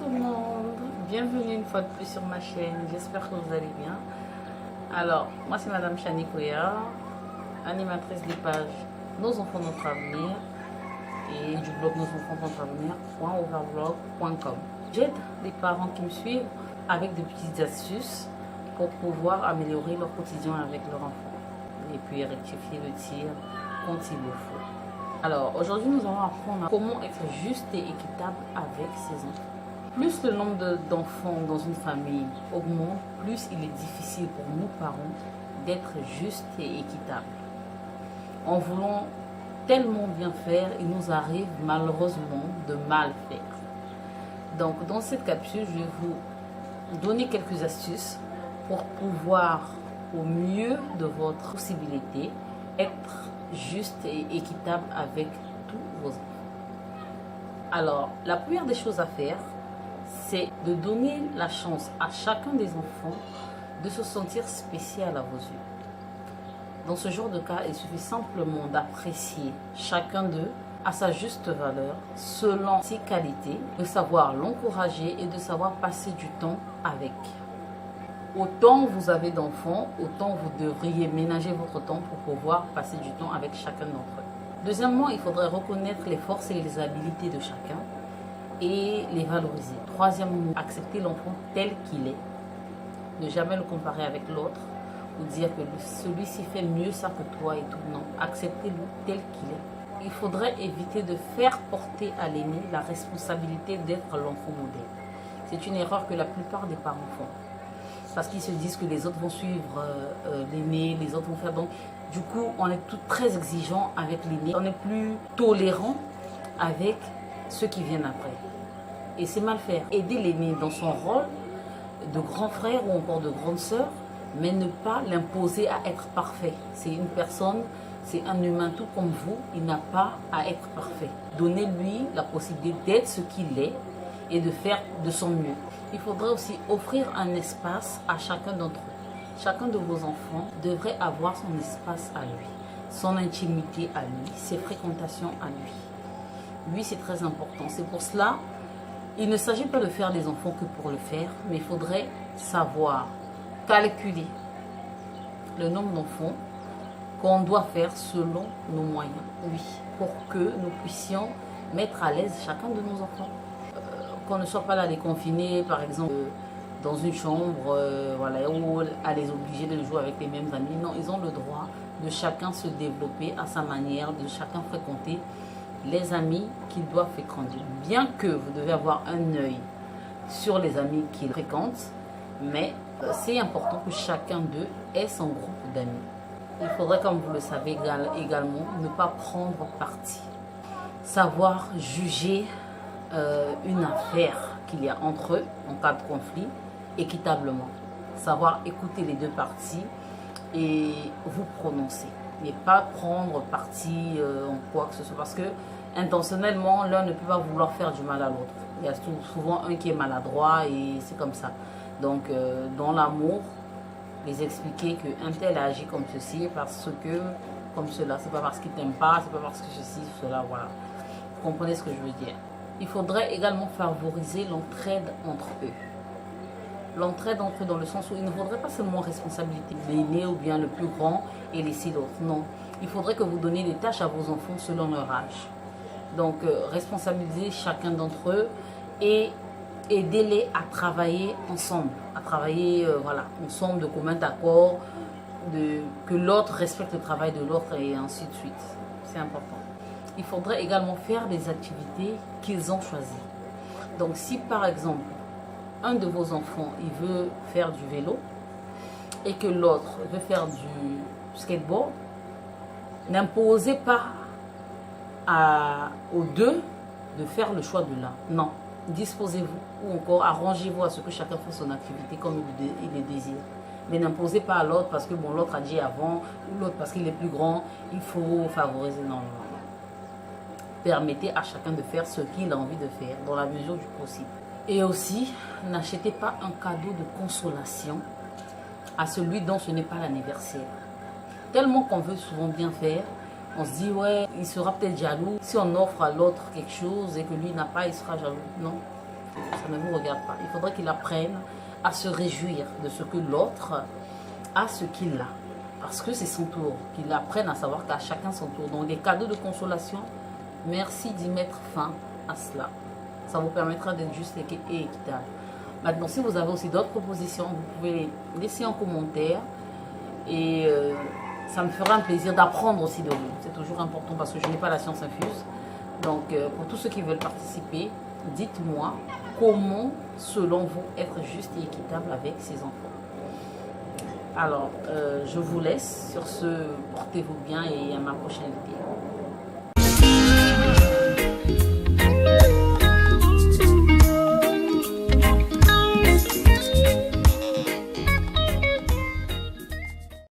tout le monde, bienvenue une fois de plus sur ma chaîne, j'espère que vous allez bien. Alors, moi c'est Madame Chani Koya, animatrice des pages Nos enfants notre avenir et du blog Nos enfants notre avenir.overblog.com. J'aide les parents qui me suivent avec des petites astuces pour pouvoir améliorer leur quotidien avec leur enfant et puis rectifier le tir quand il le faut. Alors aujourd'hui nous allons apprendre comment être juste et équitable avec ses enfants. Plus le nombre d'enfants dans une famille augmente, plus il est difficile pour nous parents d'être juste et équitable. En voulant tellement bien faire, il nous arrive malheureusement de mal faire. Donc dans cette capsule, je vais vous donner quelques astuces pour pouvoir au mieux de votre possibilité être juste et équitable avec tous vos enfants. Alors, la première des choses à faire, c'est de donner la chance à chacun des enfants de se sentir spécial à vos yeux. Dans ce genre de cas, il suffit simplement d'apprécier chacun d'eux à sa juste valeur, selon ses qualités, de savoir l'encourager et de savoir passer du temps avec. Autant vous avez d'enfants, autant vous devriez ménager votre temps pour pouvoir passer du temps avec chacun d'entre eux. Deuxièmement, il faudrait reconnaître les forces et les habiletés de chacun et les valoriser. Troisièmement, accepter l'enfant tel qu'il est. Ne jamais le comparer avec l'autre ou dire que celui-ci fait mieux ça que toi et tout. Non, acceptez-le tel qu'il est. Il faudrait éviter de faire porter à l'aîné la responsabilité d'être l'enfant modèle. C'est une erreur que la plupart des parents font. Parce qu'ils se disent que les autres vont suivre l'aîné, les autres vont faire. Donc, du coup, on est tout très exigeant avec l'aîné. On est plus tolérant avec ceux qui viennent après. Et c'est mal faire. Aider l'aîné dans son rôle de grand frère ou encore de grande sœur, mais ne pas l'imposer à être parfait. C'est une personne, c'est un humain tout comme vous, il n'a pas à être parfait. Donnez-lui la possibilité d'être ce qu'il est et de faire de son mieux. Il faudrait aussi offrir un espace à chacun d'entre eux. Chacun de vos enfants devrait avoir son espace à lui, son intimité à lui, ses fréquentations à lui. Lui, c'est très important. C'est pour cela, il ne s'agit pas de faire les enfants que pour le faire, mais il faudrait savoir calculer le nombre d'enfants qu'on doit faire selon nos moyens, oui, pour que nous puissions mettre à l'aise chacun de nos enfants. Qu'on ne soit pas là les confiner, par exemple, dans une chambre, voilà, ou à les obliger de jouer avec les mêmes amis. Non, ils ont le droit de chacun se développer à sa manière, de chacun fréquenter les amis qu'ils doivent fréquenter. Bien que vous devez avoir un œil sur les amis qu'ils fréquentent, mais c'est important que chacun d'eux ait son groupe d'amis. Il faudrait, comme vous le savez également, ne pas prendre parti. Savoir juger une affaire qu'il y a entre eux en cas de conflit équitablement. Savoir écouter les deux parties et vous prononcer. Mais pas prendre parti en quoi que ce soit. Parce que intentionnellement, l'un ne peut pas vouloir faire du mal à l'autre. Il y a souvent un qui est maladroit et c'est comme ça. Donc, dans l'amour, les expliquer qu'un tel agit comme ceci parce que, comme cela. C'est pas parce qu'il t'aime pas, c'est pas parce que ceci, cela, voilà. Vous comprenez ce que je veux dire? Il faudrait également favoriser l'entraide entre eux. L'entraide entre eux dans le sens où il ne faudrait pas seulement responsabiliser l'aîné ou bien le plus grand et laisser l'autre. Non, il faudrait que vous donniez des tâches à vos enfants selon leur âge. Donc, responsabiliser chacun d'entre eux et aidez-les à travailler ensemble. À travailler voilà, ensemble de commun accord, que l'autre respecte le travail de l'autre et ainsi de suite. C'est important. Il faudrait également faire des activités qu'ils ont choisies. Donc si par exemple, un de vos enfants, il veut faire du vélo et que l'autre veut faire du skateboard, n'imposez pas aux deux de faire le choix de l'un. Non, disposez-vous ou encore arrangez-vous à ce que chacun fasse son activité comme il le désire. Mais n'imposez pas à l'autre parce que bon, l'autre a dit avant ou l'autre parce qu'il est plus grand, il faut favoriser. Non. Permettez à chacun de faire ce qu'il a envie de faire dans la mesure du possible. Et aussi, n'achetez pas un cadeau de consolation à celui dont ce n'est pas l'anniversaire. Tellement qu'on veut souvent bien faire, on se dit ouais, il sera peut-être jaloux. Si on offre à l'autre quelque chose et que lui n'a pas, il sera jaloux. Non, ça ça ne vous regarde pas. Il faudrait qu'il apprenne à se réjouir de ce que l'autre a, ce qu'il a. Parce que c'est son tour. Qu'il apprenne à savoir qu'à chacun son tour. Donc, des cadeaux de consolation, merci d'y mettre fin à cela. Ça vous permettra d'être juste et équitable. Maintenant, si vous avez aussi d'autres propositions, vous pouvez les laisser en commentaire. Et ça me fera un plaisir d'apprendre aussi de vous. C'est toujours important parce que je n'ai pas la science infuse. Donc, pour tous ceux qui veulent participer, dites-moi comment, selon vous, être juste et équitable avec ces enfants. Alors, je vous laisse. Sur ce, portez-vous bien et à ma prochaine vidéo.